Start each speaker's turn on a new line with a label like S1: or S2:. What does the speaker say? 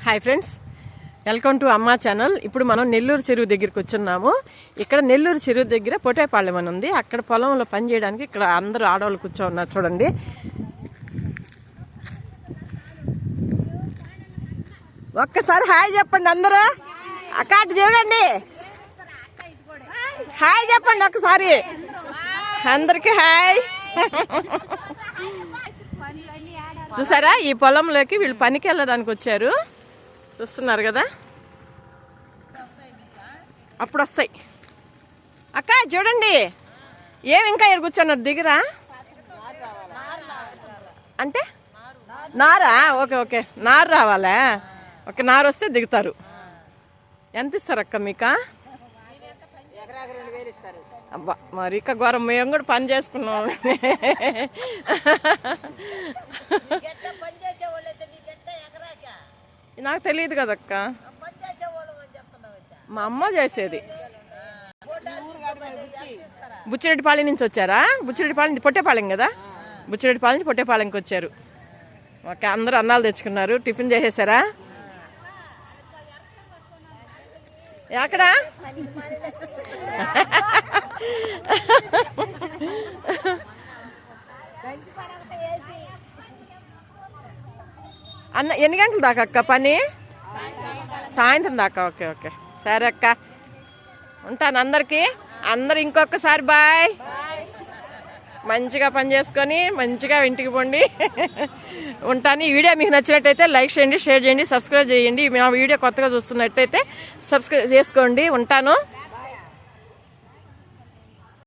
S1: Hi friends, welcome to అమ్మా channel. ఇప్పుడు మనం నెల్లూరు చెరువు దగ్గరికి వచ్చున్నాము. ఇక్కడ నెల్లూరు చెరువు దగ్గర పొటేపాళ్యం అని ఉంది. అక్కడ పొలంలో పని చేయడానికి ఇక్కడ అందరూ ఆడవాళ్ళు కూర్చోన్నారు. చూడండి, ఒక్కసారి హాయ్ చెప్పండి అందరూ. అక్కడ చూడండి, హాయ్ చెప్పండి ఒకసారి అందరికి హాయ్. చూసారా, ఈ పొలంలోకి వీళ్ళు పనికి వెళ్ళడానికి వచ్చారు. చూస్తున్నారు కదా, అప్పుడు వస్తాయి. అక్క చూడండి, ఏమి ఇంకా ఇక్కడ కూర్చున్నారు దిగరా అంటే నారా? ఓకే ఓకే, నారు రావాలా? ఓకే, నారు వస్తే దిగుతారు. ఎంత ఇస్తారు అక్క మీకు? అబ్బా, మరి ఇక ఘోరం, మేము కూడా పని చేసుకున్నాం. నాకు తెలియదు కదక్క, మా అమ్మ చేసేది. బుచ్చిరెడ్డిపాళెం నుంచి వచ్చారా? బుచ్చిరెడ్డిపాళెం పొట్టేపాళెం కదా, బుచ్చిరెడ్డిపాళెం నుంచి పొట్టేపాళెంకి వచ్చారు. ఓకే, అందరూ అన్నాలు తెచ్చుకున్నారు. టిఫిన్ చేసేసారా? ఎక్కడ అన్న ఎన్ని గంటల దాకా అక్క పని? సాయంత్రం దాకా. ఓకే ఓకే, సరే అక్క, ఉంటాను. అందరు ఇంకొకసారి బాయ్. మంచిగా పని చేసుకొని మంచిగా ఇంటికి పోండి. ఉంటాను. ఈ వీడియో మీకు నచ్చినట్టయితే లైక్ చేయండి, షేర్ చేయండి, సబ్స్క్రైబ్ చేయండి. మా వీడియో కొత్తగా చూస్తున్నట్టయితే సబ్స్క్రైబ్ చేసుకోండి. ఉంటాను.